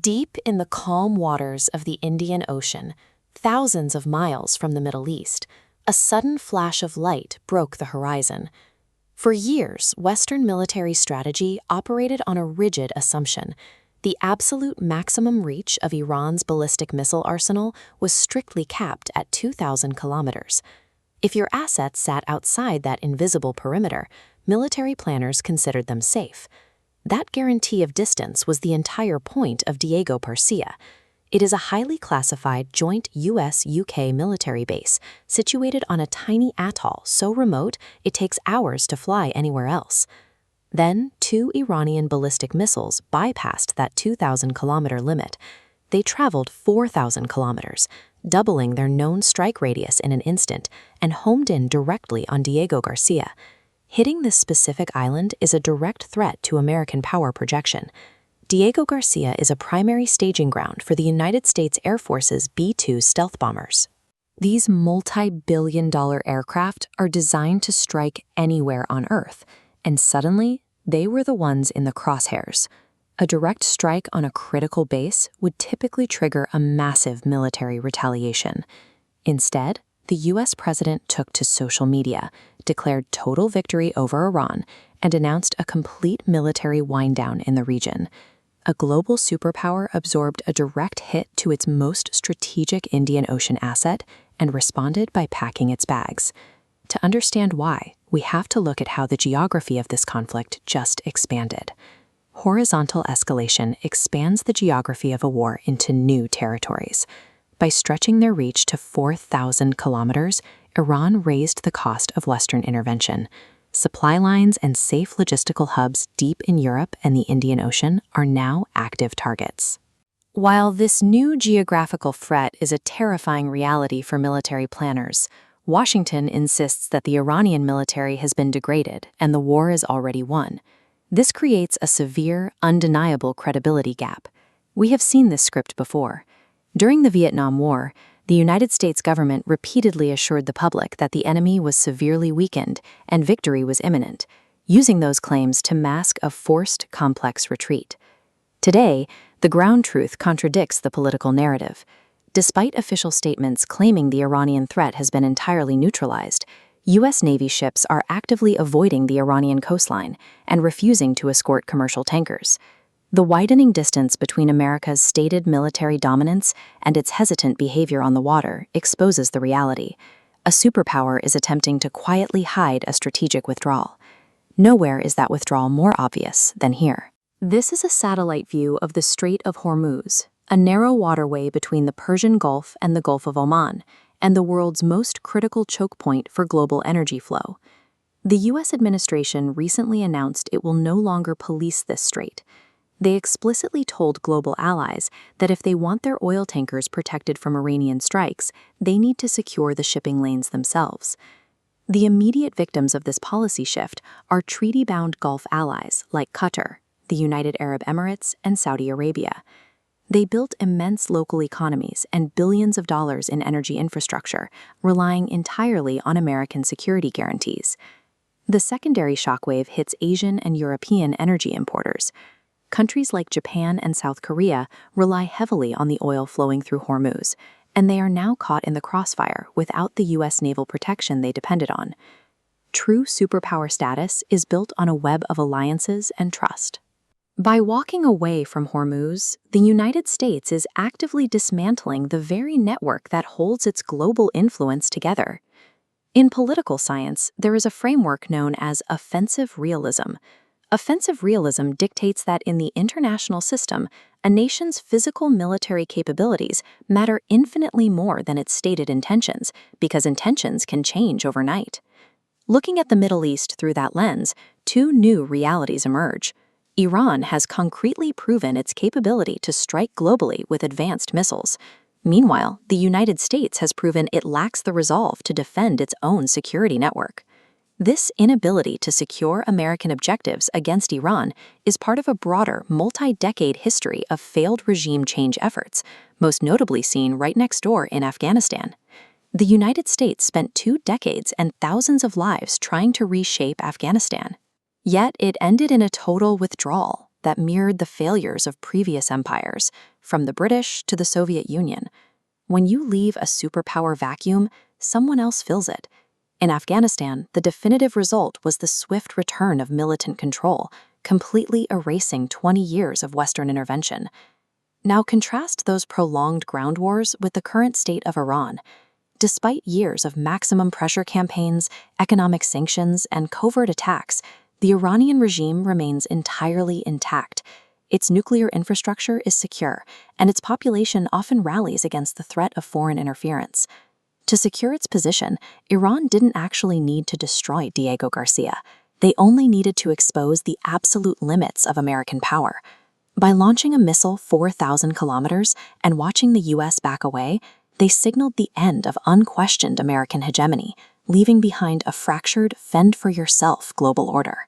Deep in the calm waters of the Indian Ocean, thousands of miles from the Middle East, a sudden flash of light broke the horizon. For years, Western military strategy operated on a rigid assumption. The absolute maximum reach of Iran's ballistic missile arsenal was strictly capped at 2,000 kilometers. If your assets sat outside that invisible perimeter, military planners considered them safe. That guarantee of distance was the entire point of Diego Garcia. It is a highly classified joint US-UK military base situated on a tiny atoll so remote it takes hours to fly anywhere else. Then, 2 Iranian ballistic missiles bypassed that 2,000-kilometer limit. They traveled 4,000 kilometers, doubling their known strike radius in an instant, and homed in directly on Diego Garcia. Hitting this specific island is a direct threat to American power projection. Diego Garcia is a primary staging ground for the United States Air Force's B-2 stealth bombers. These multi-billion-dollar aircraft are designed to strike anywhere on Earth, and suddenly, they were the ones in the crosshairs. A direct strike on a critical base would typically trigger a massive military retaliation. Instead, the U.S. president took to social media, declared total victory over Iran, and announced a complete military wind-down in the region. A global superpower absorbed a direct hit to its most strategic Indian Ocean asset and responded by packing its bags. To understand why, we have to look at how the geography of this conflict just expanded. Horizontal escalation expands the geography of a war into new territories. By stretching their reach to 4,000 kilometers, Iran raised the cost of Western intervention. Supply lines and safe logistical hubs deep in Europe and the Indian Ocean are now active targets. While this new geographical threat is a terrifying reality for military planners, Washington insists that the Iranian military has been degraded and the war is already won. This creates a severe, undeniable credibility gap. We have seen this script before. During the Vietnam War, the United States government repeatedly assured the public that the enemy was severely weakened and victory was imminent, using those claims to mask a forced, complex retreat. Today, the ground truth contradicts the political narrative. Despite official statements claiming the Iranian threat has been entirely neutralized, U.S. Navy ships are actively avoiding the Iranian coastline and refusing to escort commercial tankers. The widening distance between America's stated military dominance and its hesitant behavior on the water exposes the reality. A superpower is attempting to quietly hide a strategic withdrawal. Nowhere is that withdrawal more obvious than here. This is a satellite view of the Strait of Hormuz, a narrow waterway between the Persian Gulf and the Gulf of Oman, and the world's most critical choke point for global energy flow. The U.S. administration recently announced it will no longer police this strait. They explicitly told global allies that if they want their oil tankers protected from Iranian strikes, they need to secure the shipping lanes themselves. The immediate victims of this policy shift are treaty-bound Gulf allies like Qatar, the United Arab Emirates, and Saudi Arabia. They built immense local economies and billions of dollars in energy infrastructure, relying entirely on American security guarantees. The secondary shockwave hits Asian and European energy importers. Countries like Japan and South Korea rely heavily on the oil flowing through Hormuz, and they are now caught in the crossfire without the U.S. naval protection they depended on. True superpower status is built on a web of alliances and trust. By walking away from Hormuz, the United States is actively dismantling the very network that holds its global influence together. In political science, there is a framework known as offensive realism. Offensive realism dictates that in the international system, a nation's physical military capabilities matter infinitely more than its stated intentions, because intentions can change overnight. Looking at the Middle East through that lens, 2 new realities emerge. Iran has concretely proven its capability to strike globally with advanced missiles. Meanwhile, the United States has proven it lacks the resolve to defend its own security network. This inability to secure American objectives against Iran is part of a broader, multi-decade history of failed regime change efforts, most notably seen right next door in Afghanistan. The United States spent 2 decades and thousands of lives trying to reshape Afghanistan. Yet it ended in a total withdrawal, that mirrored the failures of previous empires, from the British to the Soviet Union. When you leave a superpower vacuum, someone else fills it. In Afghanistan, the definitive result was the swift return of militant control, completely erasing 20 years of Western intervention. Now contrast those prolonged ground wars with the current state of Iran. Despite years of maximum pressure campaigns, economic sanctions, and covert attacks, the Iranian regime remains entirely intact. Its nuclear infrastructure is secure, and its population often rallies against the threat of foreign interference. To secure its position, Iran didn't actually need to destroy Diego Garcia. They only needed to expose the absolute limits of American power. By launching a missile 4,000 kilometers and watching the U.S. back away, they signaled the end of unquestioned American hegemony, leaving behind a fractured, fend-for-yourself global order.